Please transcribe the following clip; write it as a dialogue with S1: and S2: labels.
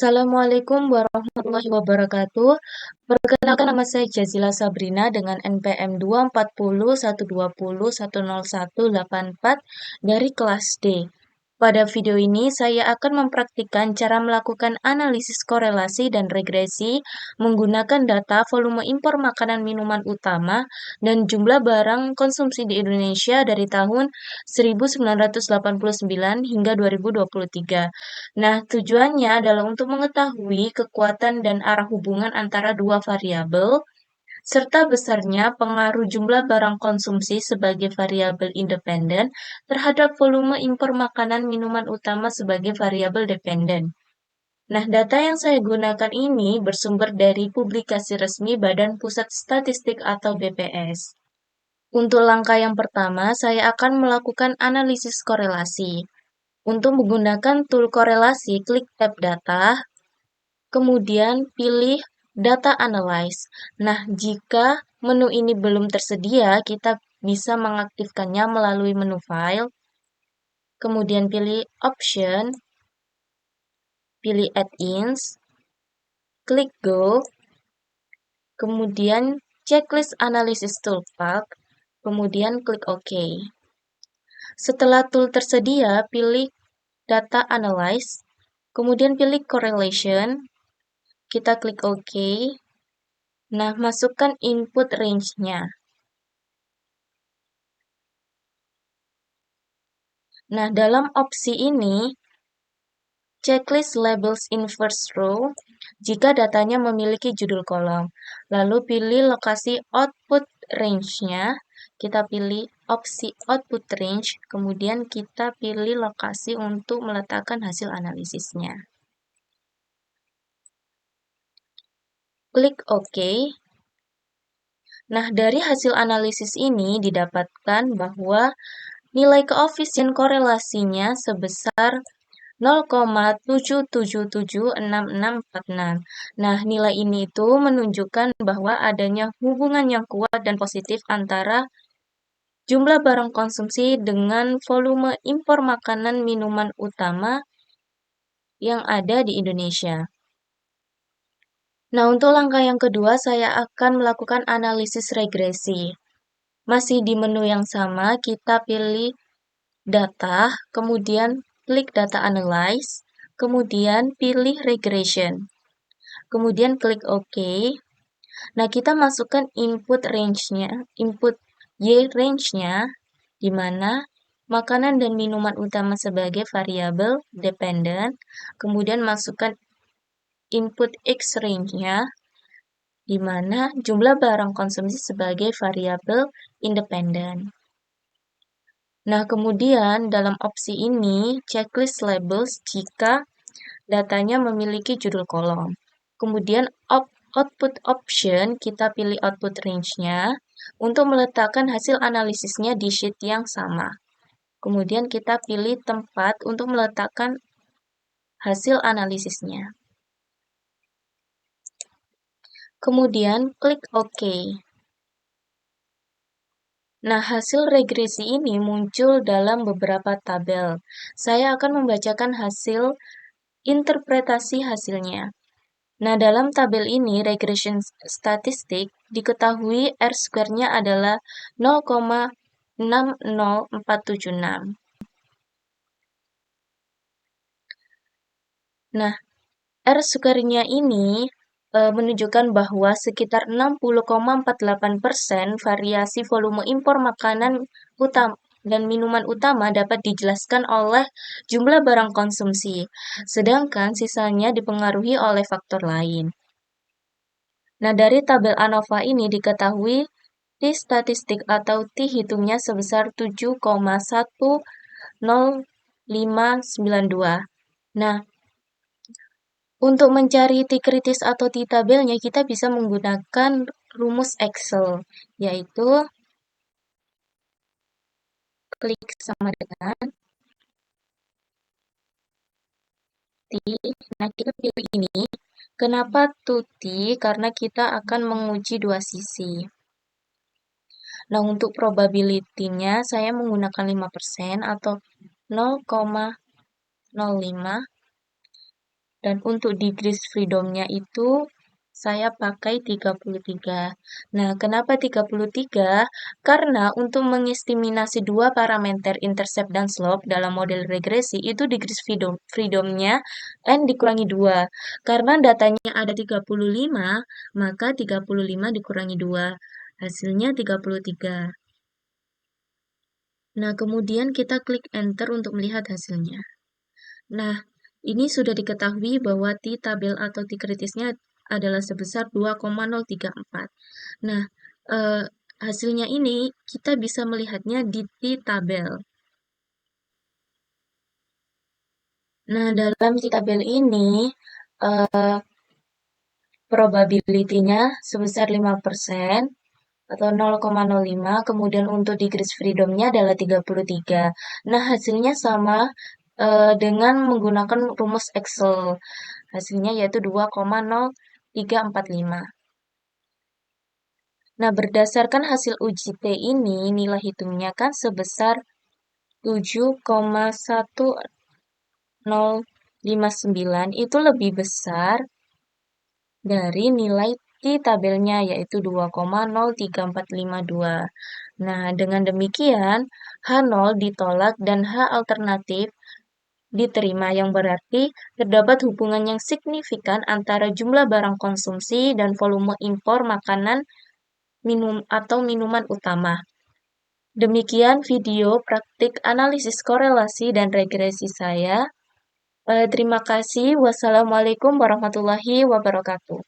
S1: Assalamualaikum warahmatullahi wabarakatuh. Perkenalkan, nama saya Jazila Sabrina dengan NPM 24012010184 dari kelas D. Pada video ini, saya akan mempraktikkan cara melakukan analisis korelasi dan regresi menggunakan data volume impor makanan minuman utama dan jumlah barang konsumsi di Indonesia dari tahun 1989 hingga 2023. Nah, tujuannya adalah untuk mengetahui kekuatan dan arah hubungan antara dua variabel, serta besarnya pengaruh jumlah barang konsumsi sebagai variabel independen terhadap volume impor makanan minuman utama sebagai variabel dependen. Nah, data yang saya gunakan ini bersumber dari publikasi resmi Badan Pusat Statistik atau BPS. Untuk langkah yang pertama, saya akan melakukan analisis korelasi. Untuk menggunakan tool korelasi, klik tab data, kemudian pilih data analyze. Nah, jika menu ini belum tersedia, kita bisa mengaktifkannya melalui menu file, kemudian pilih option, pilih add-ins, klik go, kemudian checklist analysis toolpath, kemudian klik OK. Setelah tool tersedia, pilih data analyze, kemudian pilih correlation, kita klik OK. Nah, masukkan input range-nya. Nah, dalam opsi ini, checklist labels in first row jika datanya memiliki judul kolom. Lalu pilih lokasi output range-nya. Kita pilih opsi output range, kemudian kita pilih lokasi untuk meletakkan hasil analisisnya. Klik OK. Nah, dari hasil analisis ini didapatkan bahwa nilai koefisien korelasinya sebesar 0,7776646. Nah, nilai ini itu menunjukkan bahwa adanya hubungan yang kuat dan positif antara jumlah barang konsumsi dengan volume impor makanan minuman utama yang ada di Indonesia. Nah, untuk langkah yang kedua, saya akan melakukan analisis regresi. Masih di menu yang sama, kita pilih data, kemudian klik data analyze, kemudian pilih regression, kemudian klik OK. Nah, kita masukkan input Y range-nya, di mana makanan dan minuman utama sebagai variabel dependen, kemudian masukkan input X range-nya, di mana jumlah barang konsumsi sebagai variabel independen. Nah, kemudian dalam opsi ini, checklist labels jika datanya memiliki judul kolom. Kemudian output option, kita pilih output range-nya untuk meletakkan hasil analisisnya di sheet yang sama. Kemudian kita pilih tempat untuk meletakkan hasil analisisnya. Kemudian klik OK. Nah, hasil regresi ini muncul dalam beberapa tabel. Saya akan membacakan hasil interpretasi hasilnya. Nah, dalam tabel ini, regression statistik diketahui R-square-nya adalah 0,60476. Nah, R-square-nya ini menunjukkan bahwa sekitar 60,48% variasi volume impor makanan utama dan minuman utama dapat dijelaskan oleh jumlah barang konsumsi, sedangkan sisanya dipengaruhi oleh faktor lain. Nah, dari tabel ANOVA ini diketahui T statistik atau T hitungnya sebesar 7,10592. Nah, untuk mencari T kritis atau T tabelnya, kita bisa menggunakan rumus Excel, yaitu klik sama dengan T. Nah, kita pilih ini. Kenapa T? Karena kita akan menguji dua sisi. Nah, untuk probability-nya, saya menggunakan 5% atau 0,05. Dan untuk degrees freedom-nya itu saya pakai 33. Nah, kenapa 33? Karena untuk mengestimasi dua parameter intercept dan slope dalam model regresi itu degrees freedom-nya n dikurangi 2. Karena datanya ada 35, maka 35 dikurangi 2. Hasilnya 33. Nah, kemudian kita klik enter untuk melihat hasilnya. Nah, ini sudah diketahui bahwa T tabel atau T kritisnya adalah sebesar 2,034. Nah, hasilnya ini kita bisa melihatnya di T tabel. Nah, dalam T tabel ini, probability-nya sebesar 5%, atau 0,05, kemudian untuk degrees freedom-nya adalah 33. Nah, hasilnya sama dengan menggunakan rumus Excel. Hasilnya yaitu 2,0345. Nah, berdasarkan hasil uji T ini, nilai hitungnya kan sebesar 7,1059, itu lebih besar dari nilai T tabelnya yaitu 2,03452. Nah, dengan demikian H0 ditolak dan H alternatif diterima, yang berarti terdapat hubungan yang signifikan antara jumlah barang konsumsi dan volume impor makanan, minum atau minuman utama. Demikian video praktik analisis korelasi dan regresi saya. Terima kasih. Wassalamualaikum warahmatullahi wabarakatuh.